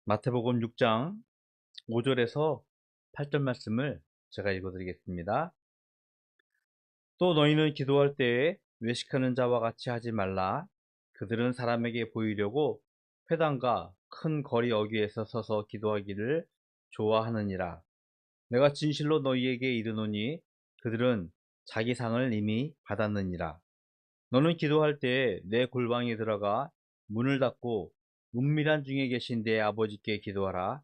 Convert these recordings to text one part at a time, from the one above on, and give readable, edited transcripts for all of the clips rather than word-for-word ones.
마태복음 6장 5절에서 8절 말씀을 제가 읽어드리겠습니다. 또 너희는 기도할 때에 외식하는 자와 같이 하지 말라. 그들은 사람에게 보이려고 회당과 큰 거리 어귀에서 서서 기도하기를 좋아하느니라. 내가 진실로 너희에게 이르노니 그들은 자기 상을 이미 받았느니라. 너는 기도할 때에 내 골방에 들어가 문을 닫고 은밀한 중에 계신 내 아버지께 기도하라.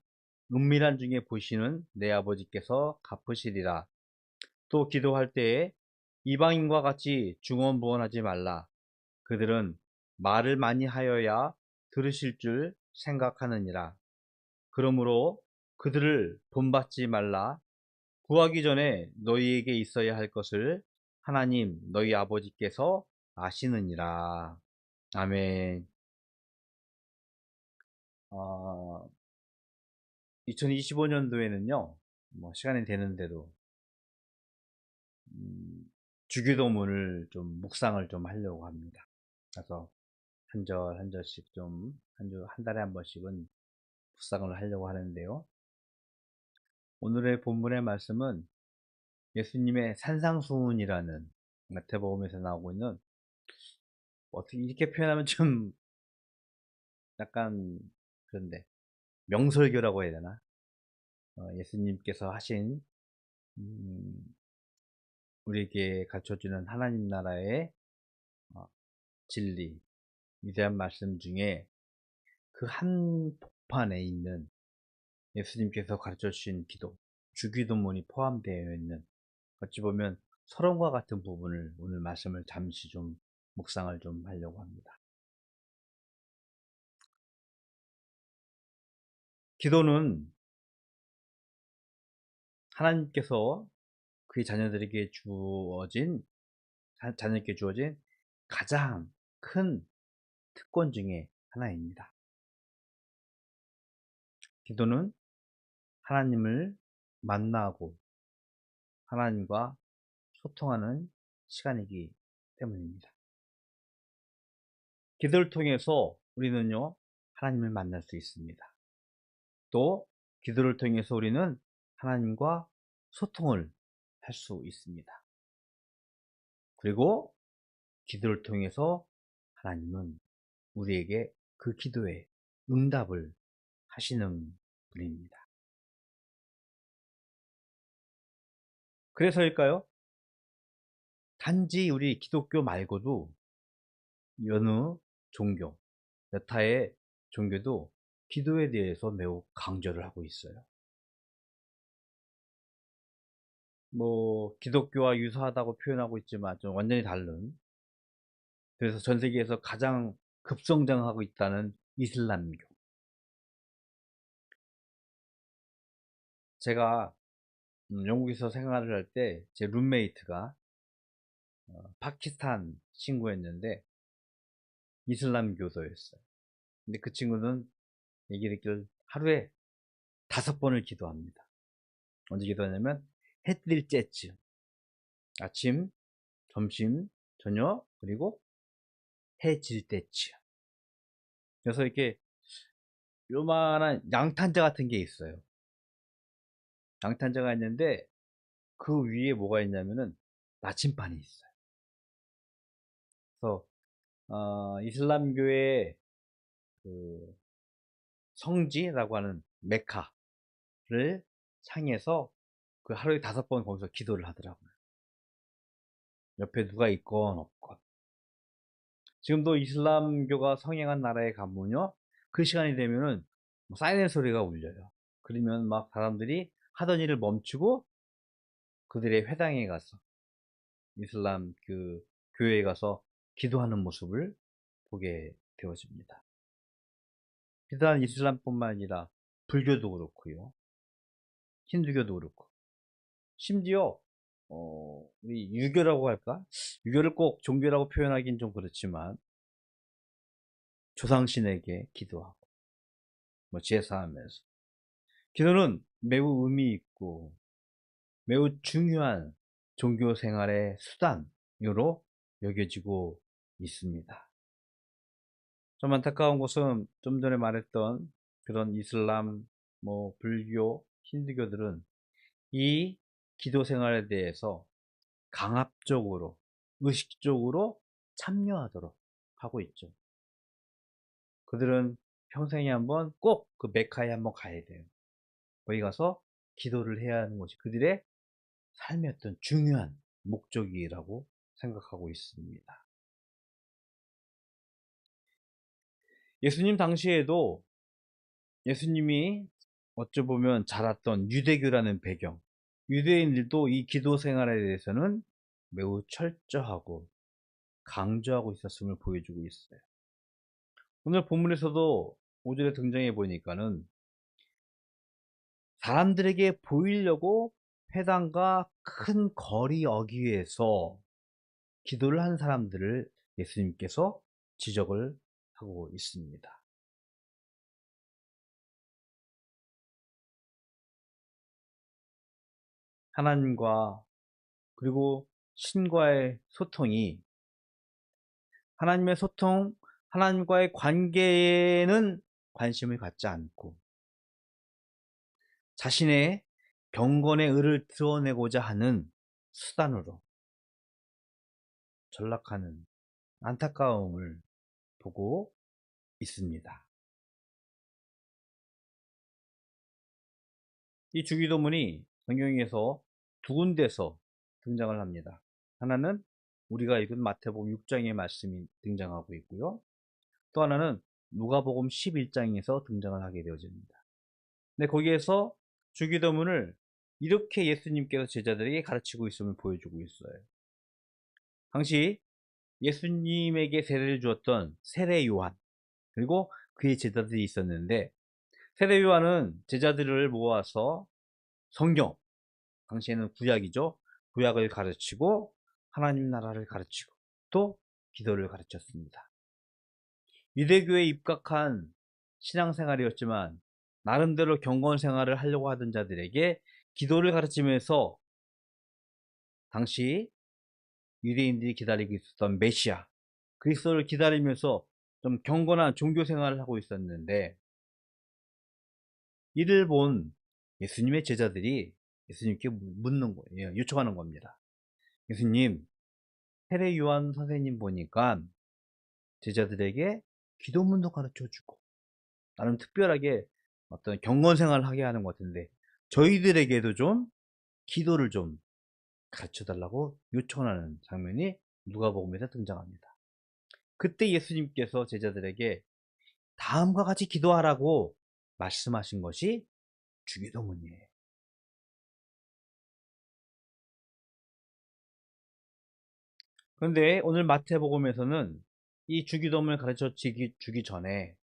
은밀한 중에 보시는 내 아버지께서 갚으시리라. 또 기도할 때에 이방인과 같이 중언부언하지 말라. 그들은 말을 많이 하여야 들으실 줄 생각하느니라. 그러므로 그들을 본받지 말라. 구하기 전에 너희에게 있어야 할 것을 하나님 너희 아버지께서 아시느니라. 아멘. 2025년도에는요, 시간이 되는데도, 주기도문을 좀 묵상을 좀 하려고 합니다. 그래서 한 절 한 절씩 좀, 한 달에 한 번씩은 묵상을 하려고 하는데요. 오늘의 본문의 말씀은 예수님의 산상수훈이라는 마태복음에서 나오고 있는, 어떻게 이렇게 표현하면 좀 약간 그런데, 명설교라고 해야 되나? 예수님께서 하신 음, 우리에게 가르쳐주는 하나님 나라의 어, 진리, 위대한 말씀 중에 그 한 복판에 있는 예수님께서 가르쳐 주신 기도, 주기도문이 포함되어 있는, 어찌 보면 서론과 같은 부분을 오늘 말씀을 잠시 좀 묵상을 좀 하려고 합니다. 기도는 하나님께서 그의 자녀에게 주어진 가장 큰 특권 중에 하나입니다. 기도는 하나님을 만나고 하나님과 소통하는 시간이기 때문입니다. 기도를 통해서 우리는요, 하나님을 만날 수 있습니다. 또 기도를 통해서 우리는 하나님과 소통을 할 수 있습니다. 그리고 기도를 통해서 하나님은 우리에게 그 기도에 응답을 하시는 분입니다. 그래서일까요? 단지 우리 기독교 말고도 여느 종교, 여타의 종교도 기도에 대해서 매우 강조를 하고 있어요. 기독교와 유사하다고 표현하고 있지만 좀 완전히 다른, 그래서 전 세계에서 가장 급성장하고 있다는 이슬람교. 제가 영국에서 생활을 할 때 제 룸메이트가 파키스탄 친구였는데 이슬람교도였어요. 근데 그 친구는 얘기를 듣기를 하루에 5번을 기도합니다. 언제 기도하냐면 해 뜰 때쯤, 아침, 점심, 저녁, 그리고 해 질 때쯤. 그래서 이렇게 요만한 양탄자 같은 게 있어요. 양탄자가 있는데 그 위에 뭐가 있냐면은 나침반이 있어요. 그래서 이슬람교의 그 성지라고 하는 메카를 향해서 그 하루에 5번 거기서 기도를 하더라고요. 옆에 누가 있건 없건. 지금도 이슬람교가 성행한 나라에 가면요, 그 시간이 되면은 사이렌 소리가 울려요. 그러면 막 사람들이 하던 일을 멈추고 그들의 회당에 가서, 이슬람 그 교회에 가서 기도하는 모습을 보게 되어집니다. 비단 이슬람뿐만 아니라 불교도 그렇고요, 힌두교도 그렇고, 심지어 우리 유교라고 할까? 유교를 꼭 종교라고 표현하기는 좀 그렇지만 조상신에게 기도하고 제사하면서, 기도는 매우 의미 있고 매우 중요한 종교 생활의 수단으로 여겨지고 있습니다. 좀 안타까운 것은 좀 전에 말했던 그런 이슬람, 불교, 힌두교들은 이 기도 생활에 대해서 강압적으로, 의식적으로 참여하도록 하고 있죠. 그들은 평생에 한번 꼭 그 메카에 한번 가야 돼요. 거기 가서 기도를 해야 하는 것이 그들의 삶의 어떤 중요한 목적이라고 생각하고 있습니다. 예수님 당시에도 예수님이 어찌 보면 자랐던 유대교라는 배경, 유대인들도 이 기도 생활에 대해서는 매우 철저하고 강조하고 있었음을 보여주고 있어요. 오늘 본문에서도 5절에 등장해 보니까는 사람들에게 보이려고 회당과 큰 거리 어귀에서 기도를 한 사람들을 예수님께서 지적을 하고 있습니다. 하나님과 그리고 신과의 소통이 하나님의 소통, 하나님과의 관계에는 관심을 갖지 않고 자신의 경건의 의를 드러내고자 하는 수단으로 전락하는 안타까움을 보고 있습니다. 이 주기도문이 성경에서 두 군데서 등장을 합니다. 하나는 우리가 읽은 마태복음 6장의 말씀이 등장하고 있고요. 또 하나는 누가복음 11장에서 등장을 하게 되어집니다. 근데 거기에서 주기도문을 이렇게 예수님께서 제자들에게 가르치고 있음을 보여주고 있어요. 당시 예수님에게 세례를 주었던 세례 요한, 그리고 그의 제자들이 있었는데, 세례 요한은 제자들을 모아서 성경, 당시에는 구약이죠. 구약을 가르치고 하나님 나라를 가르치고 또 기도를 가르쳤습니다. 유대교에 입각한 신앙생활이었지만 나름대로 경건 생활을 하려고 하던 자들에게 기도를 가르치면서 당시 유대인들이 기다리고 있었던 메시아 그리스도를 기다리면서 좀 경건한 종교 생활을 하고 있었는데, 이를 본 예수님의 제자들이 예수님께 묻는 거예요. 요청하는 겁니다. 예수님, 세례 요한 선생님 보니까 제자들에게 기도문도 가르쳐주고 나름 특별하게 어떤 경건 생활을 하게 하는 것 같은데 저희들에게도 좀 기도를 좀 가르쳐 달라고 요청하는 장면이 누가복음에서 등장합니다. 그때 예수님께서 제자들에게 다음과 같이 기도하라고 말씀하신 것이 주기도문이에요. 그런데 오늘 마태복음에서는 이 주기도문을 가르쳐 주기 전에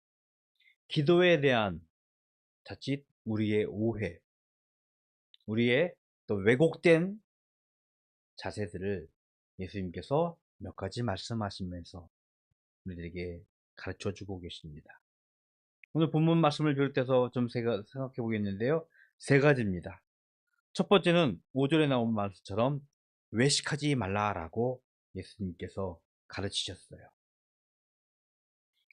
기도에 대한 자칫 우리의 오해, 우리의 또 왜곡된 자세들을 예수님께서 몇 가지 말씀하시면서 우리들에게 가르쳐 주고 계십니다. 오늘 본문 말씀을 비롯해서 좀 생각해 보겠는데요. 세 가지입니다. 첫 번째는 5절에 나온 말씀처럼 외식하지 말라라고 예수님께서 가르치셨어요.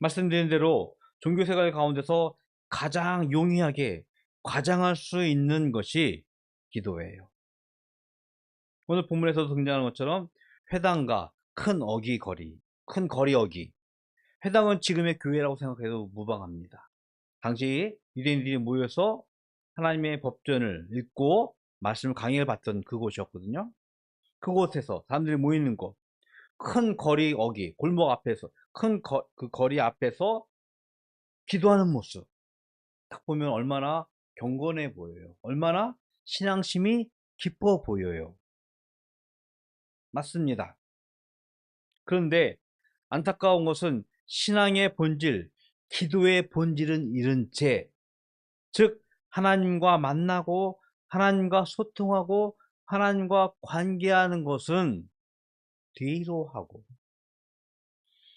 말씀드린 대로 종교생활 가운데서 가장 용이하게 과장할 수 있는 것이 기도예요. 오늘 본문에서도 등장하는 것처럼 회당과 큰 거리 어기. 회당은 지금의 교회라고 생각해도 무방합니다. 당시 유대인들이 모여서 하나님의 법전을 읽고 말씀을 강의를 받던 그곳이었거든요. 그곳에서 사람들이 모이는 곳, 큰 거리 어기, 골목 앞에서 그 거리 앞에서 기도하는 모습 딱 보면 얼마나 경건해 보여요. 얼마나 신앙심이 깊어 보여요. 맞습니다. 그런데 안타까운 것은 신앙의 본질, 기도의 본질은 잃은 채, 즉 하나님과 만나고 하나님과 소통하고 하나님과 관계하는 것은 뒤로 하고,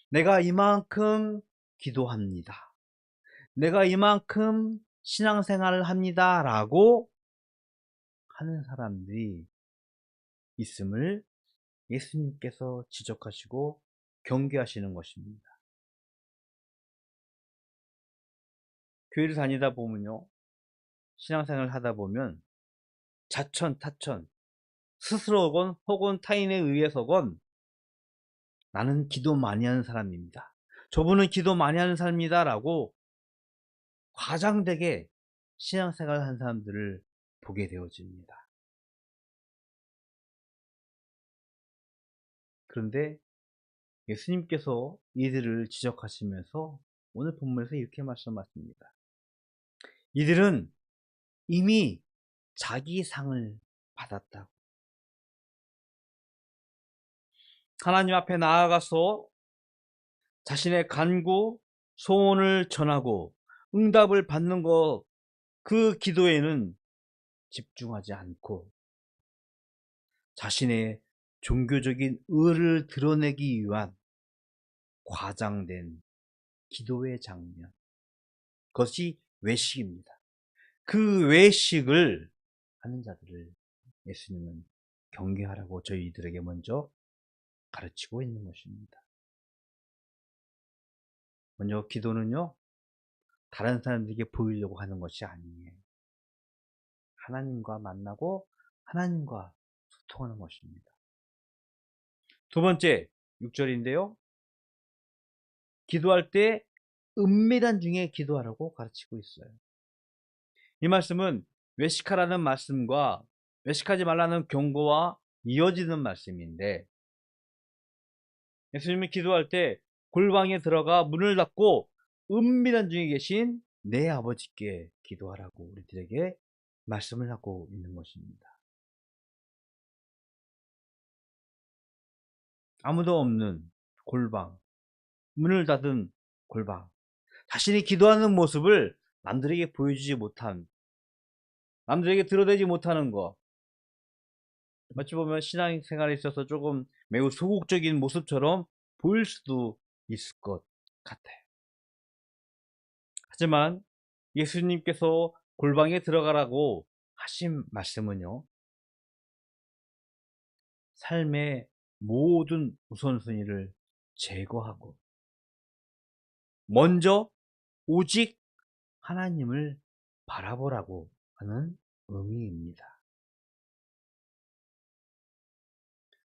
내가 이만큼 기도합니다, 내가 이만큼 신앙생활을 합니다 라고 하는 사람들이 있음을 예수님께서 지적하시고 경계하시는 것입니다. 교회를 다니다 보면요, 신앙생활을 하다 보면 자천, 타천, 스스로건 혹은 타인에 의해서건 나는 기도 많이 하는 사람입니다, 저분은 기도 많이 하는 사람입니다 라고 과장되게 신앙생활을 한 사람들을 보게 되어집니다. 그런데 예수님께서 이들을 지적하시면서 오늘 본문에서 이렇게 말씀하십니다. 이들은 이미 자기 상을 받았다고. 하나님 앞에 나아가서 자신의 간구, 소원을 전하고 응답을 받는 것, 그 기도에는 집중하지 않고 자신의 종교적인 의를 드러내기 위한 과장된 기도의 장면, 그것이 외식입니다. 그 외식을 하는 자들을 예수님은 경계하라고 저희들에게 먼저 가르치고 있는 것입니다. 먼저 기도는요, 다른 사람들에게 보이려고 하는 것이 아니에요. 하나님과 만나고 하나님과 소통하는 것입니다. 두 번째, 6절인데요. 기도할 때 은밀한 중에 기도하라고 가르치고 있어요. 이 말씀은 외식하라는 말씀과 외식하지 말라는 경고와 이어지는 말씀인데, 예수님이 기도할 때 골방에 들어가 문을 닫고 은밀한 중에 계신 내 아버지께 기도하라고 우리들에게 말씀을 하고 있는 것입니다. 아무도 없는 골방, 문을 닫은 골방, 자신이 기도하는 모습을 남들에게 보여주지 못한, 남들에게 드러내지 못하는 것, 어찌 보면 신앙생활에 있어서 조금 매우 소극적인 모습처럼 보일 수도 있을 것 같아요. 하지만 예수님께서 골방에 들어가라고 하신 말씀은요, 삶의 모든 우선순위를 제거하고 먼저 오직 하나님을 바라보라고 하는 의미입니다.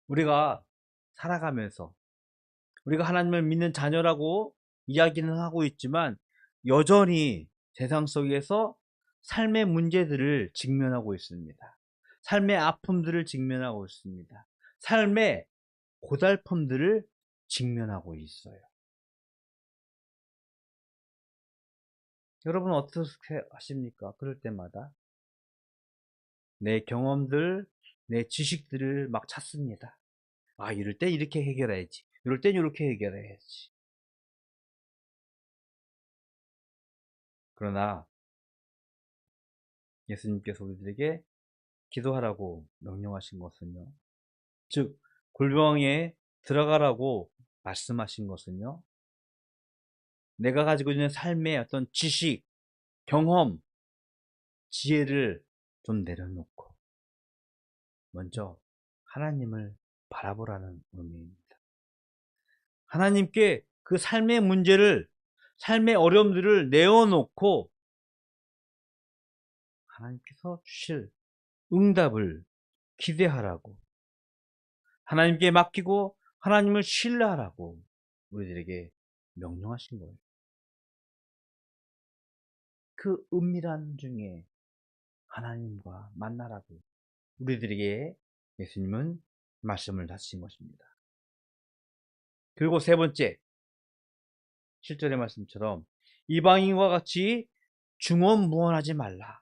우리가 살아가면서 우리가 하나님을 믿는 자녀라고 이야기는 하고 있지만 여전히 세상 속에서 삶의 문제들을 직면하고 있습니다. 삶의 아픔들을 직면하고 있습니다. 삶의 고달픔들을 직면하고 있어요. 여러분 어떻게 하십니까? 그럴 때마다 내 경험들, 내 지식들을 막 찾습니다. 아, 이럴 때 이렇게 해결해야지, 이럴 땐 이렇게 해결해야지. 그러나 예수님께서 우리들에게 기도하라고 명령하신 것은요, 즉 골방에 들어가라고 말씀하신 것은요, 내가 가지고 있는 삶의 어떤 지식, 경험, 지혜를 좀 내려놓고 먼저 하나님을 바라보라는 의미입니다. 하나님께 그 삶의 문제를, 삶의 어려움들을 내어놓고 하나님께서 주실 응답을 기대하라고, 하나님께 맡기고 하나님을 신뢰하라고 우리들에게 명령하신 거예요. 그 은밀한 중에 하나님과 만나라고 우리들에게 예수님은 말씀을 하신 것입니다. 그리고 세 번째, 7절의 말씀처럼 이방인과 같이 중언무언하지 말라,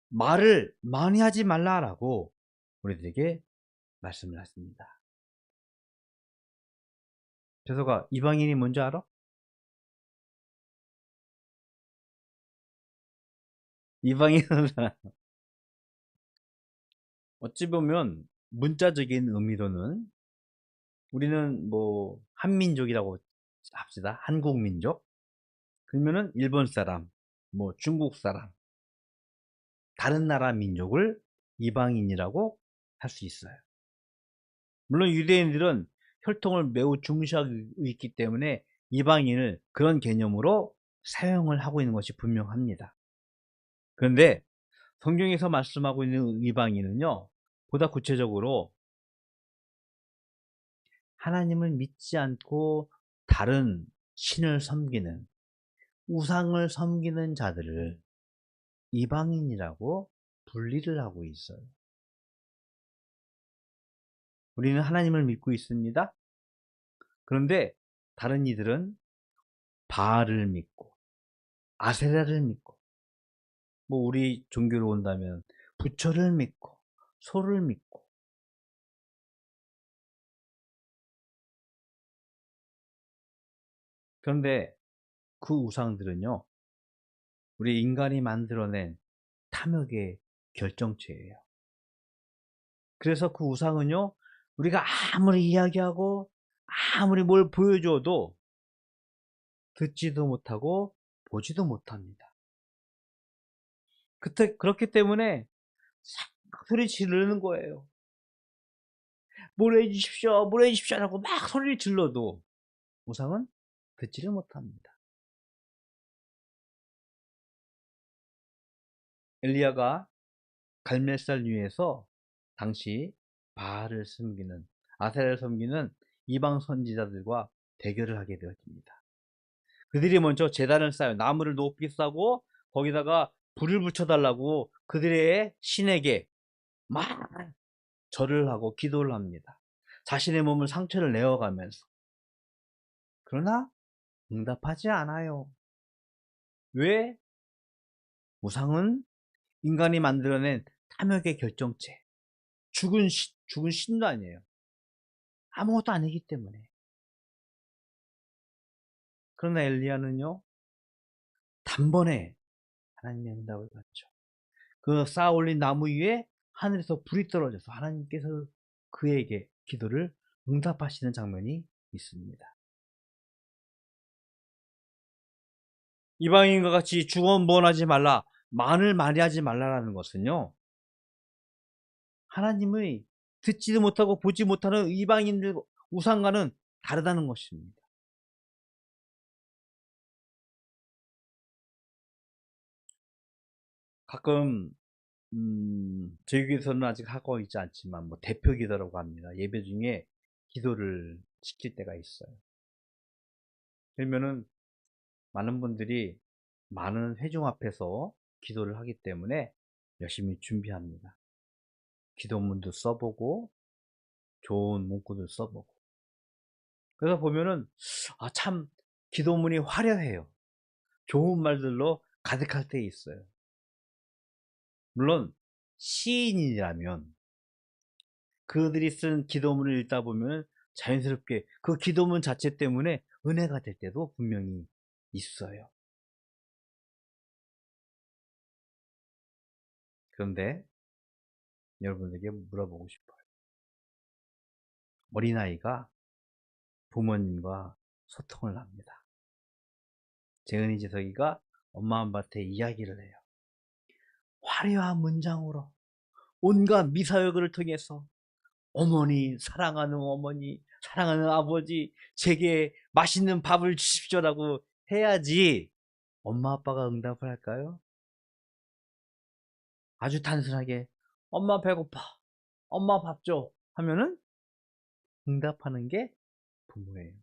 말을 많이 하지 말라라고 우리들에게 말씀을 하십니다. 재석아, 이방인이 뭔지 알아? 이방인은 어찌 보면 문자적인 의미로는 우리는 뭐 한민족이라고 합시다. 한국민족. 그러면은 일본 사람, 뭐 중국 사람, 다른 나라 민족을 이방인이라고 할 수 있어요. 물론 유대인들은 혈통을 매우 중시하고 있기 때문에 이방인을 그런 개념으로 사용을 하고 있는 것이 분명합니다. 그런데 성경에서 말씀하고 있는 이방인은요, 보다 구체적으로 하나님을 믿지 않고 다른 신을 섬기는, 우상을 섬기는 자들을 이방인이라고 분리를 하고 있어요. 우리는 하나님을 믿고 있습니다. 그런데 다른 이들은 바알을 믿고 아세라를 믿고, 뭐 우리 종교로 온다면 부처를 믿고 소를 믿고. 그런데 그 우상들은요, 우리 인간이 만들어낸 탐욕의 결정체예요. 그래서 그 우상은요, 우리가 아무리 이야기하고 아무리 뭘 보여줘도 듣지도 못하고 보지도 못합니다. 그렇기 때문에 막 소리 지르는 거예요. 뭘 해주십시오, 뭘 해주십시오 라고 막 소리를 질러도 우상은 듣지를 못합니다. 엘리야가 갈멜산 위에서 당시 바알을 섬기는, 아세라를 섬기는 이방 선지자들과 대결을 하게 되어집니다. 그들이 먼저 제단을 쌓아요. 나무를 높이 쌓고 거기다가 불을 붙여달라고 그들의 신에게 막 절을 하고 기도를 합니다. 자신의 몸을 상처를 내어가면서. 그러나 응답하지 않아요. 왜? 우상은 인간이 만들어낸 탐욕의 결정체, 죽은 신도 아니에요. 아무것도 아니기 때문에. 그러나 엘리야는요, 단번에 하나님의 응답을 받죠. 그 쌓아 올린 나무 위에 하늘에서 불이 떨어져서 하나님께서 그에게 기도를 응답하시는 장면이 있습니다. 이방인과 같이 중언부언하지 말라, 말을 많이 하지 말라라는 것은요, 하나님의 듣지도 못하고 보지 못하는 이방인들 우상과는 다르다는 것입니다. 가끔 저희 교회에서는 아직 하고 있지 않지만 뭐 대표 기도라고 합니다. 예배 중에 기도를 시킬 때가 있어요. 그러면은 많은 분들이 많은 회중 앞에서 기도를 하기 때문에 열심히 준비합니다. 기도문도 써보고 좋은 문구도 써보고. 그래서 보면은 참 기도문이 화려해요. 좋은 말들로 가득할 때 있어요. 물론 시인이라면 그들이 쓴 기도문을 읽다 보면 자연스럽게 그 기도문 자체 때문에 은혜가 될 때도 분명히 있어요. 그런데 여러분에게 물어보고 싶어요. 어린아이가 부모님과 소통을 합니다. 재은이 재석이가 엄마 아빠한테 이야기를 해요. 화려한 문장으로 온갖 미사여구를 통해서 어머니, 사랑하는 어머니, 사랑하는 아버지, 제게 맛있는 밥을 주십시오라고 해야지 엄마 아빠가 응답을 할까요? 아주 단순하게 엄마 배고파, 엄마 밥 줘 하면은 응답하는 게 부모예요.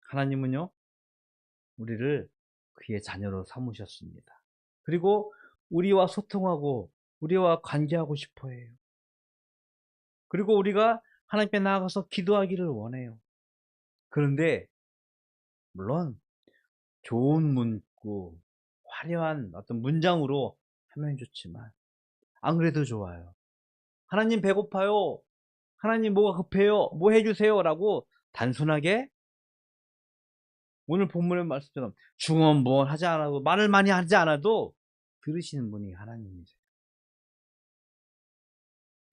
하나님은요, 우리를 그의 자녀로 삼으셨습니다. 그리고 우리와 소통하고 우리와 관계하고 싶어 해요. 그리고 우리가 하나님께 나아가서 기도하기를 원해요. 그런데 물론 좋은 문구, 화려한 어떤 문장으로 하면 좋지만 안 그래도 좋아요. 하나님 배고파요. 하나님 뭐가 급해요. 뭐 해주세요. 라고 단순하게 오늘 본문의 말씀처럼 중언부언하지 않아도, 말을 많이 하지 않아도 들으시는 분이 하나님이세요.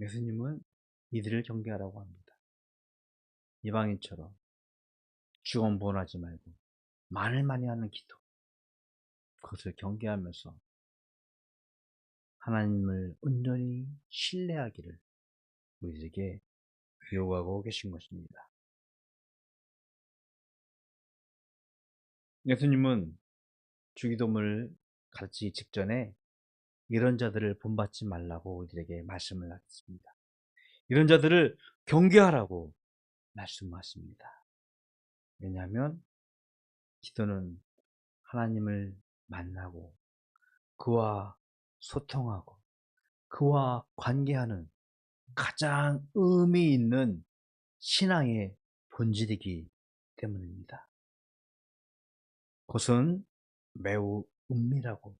예수님은 이들을 경계하라고 합니다. 이방인처럼 중언부언하지 말고 말을 많이 하는 기도, 그것을 경계하면서 하나님을 온전히 신뢰하기를 우리에게 요구하고 계신 것입니다. 예수님은 주기도문을 가르치기 직전에 이런 자들을 본받지 말라고 우리에게 말씀을 하셨습니다. 이런 자들을 경계하라고 말씀하십니다. 왜냐하면 기도는 하나님을 만나고 그와 소통하고 그와 관계하는 가장 의미 있는 신앙의 본질이기 때문입니다. 그것은 매우 은밀하고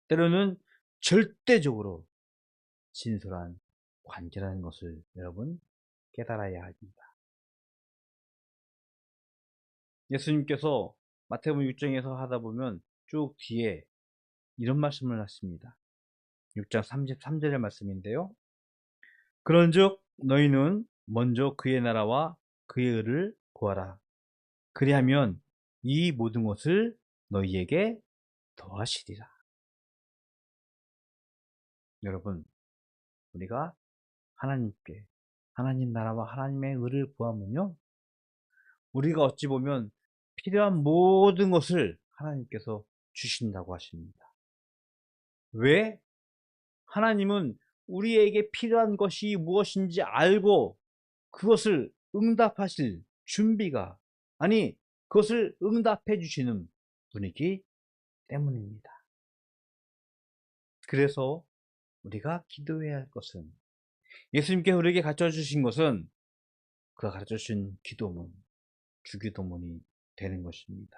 때로는 절대적으로 진솔한 관계라는 것을 여러분 깨달아야 합니다. 예수님께서 마태복음 6장에서 하다 보면 쭉 뒤에 이런 말씀을 하십니다. 6장 33절의 말씀인데요. 그런즉 너희는 먼저 그의 나라와 그의 의를 구하라. 그리하면 이 모든 것을 너희에게 더하시리라. 여러분, 우리가 하나님께 하나님 나라와 하나님의 의를 구하면요, 우리가 어찌 보면 필요한 모든 것을 하나님께서 주신다고 하십니다. 왜? 하나님은 우리에게 필요한 것이 무엇인지 알고 그것을 응답하실 준비가, 아니 그것을 응답해 주시는 분이기 때문입니다. 그래서 우리가 기도해야 할 것은, 예수님께 우리에게 가르쳐 주신 것은 그가 가르쳐 주신 기도문, 주기도문이 되는 것입니다.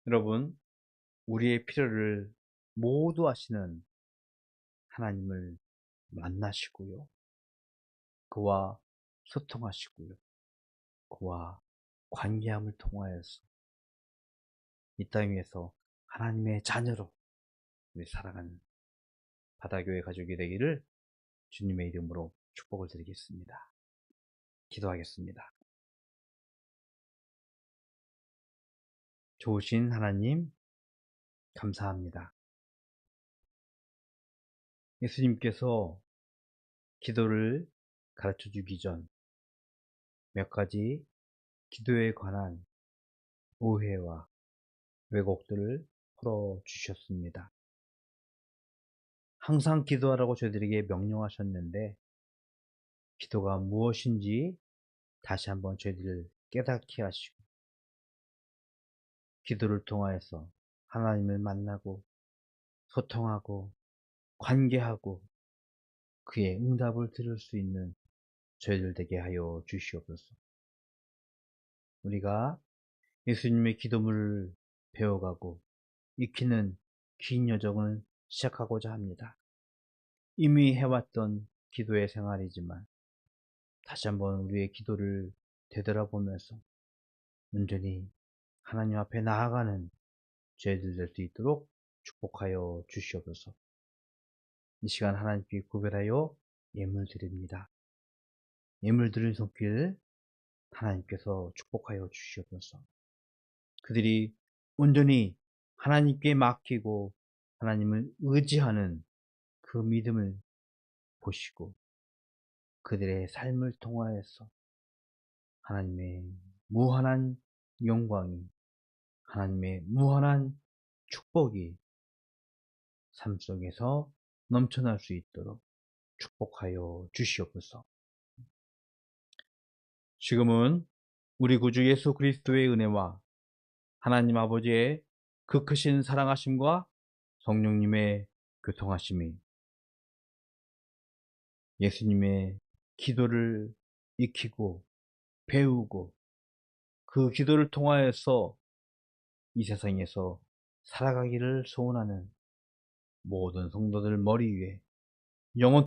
여러분, 우리의 필요를 모두 아시는 하나님을 만나시고요, 그와 소통하시고요, 그와 관계함을 통하여서 이 땅 위에서 하나님의 자녀로 우리 살아가는 바다교회 가족이 되기를 주님의 이름으로 축복을 드리겠습니다. 기도하겠습니다. 좋으신 하나님, 감사합니다. 예수님께서 기도를 가르쳐 주기 전 몇 가지 기도에 관한 오해와 왜곡들을 풀어주셨습니다. 항상 기도하라고 저희들에게 명령하셨는데 기도가 무엇인지 다시 한번 저희들을 깨닫게 하시고 기도를 통하여서 하나님을 만나고 소통하고 관계하고 그의 응답을 들을 수 있는 저희들 되게 하여 주시옵소서. 우리가 예수님의 기도문을 배워가고 익히는 긴 여정을 시작하고자 합니다. 이미 해왔던 기도의 생활이지만 다시 한번 우리의 기도를 되돌아보면서 온전히 하나님 앞에 나아가는 저희들 될 수 있도록 축복하여 주시옵소서. 이 시간 하나님께 구별하여 예물 드립니다. 예물 드린 손길 하나님께서 축복하여 주시옵소서. 그들이 온전히 하나님께 맡기고 하나님을 의지하는 그 믿음을 보시고 그들의 삶을 통하여서 하나님의 무한한 영광이, 하나님의 무한한 축복이 삶 속에서 넘쳐날 수 있도록 축복하여 주시옵소서. 지금은 우리 구주 예수 그리스도의 은혜와 하나님 아버지의 그 크신 사랑하심과 성령님의 교통하심이 예수님의 기도를 익히고 배우고 그 기도를 통하여서 이 세상에서 살아가기를 소원하는 모든 성도들 머리 위에 영원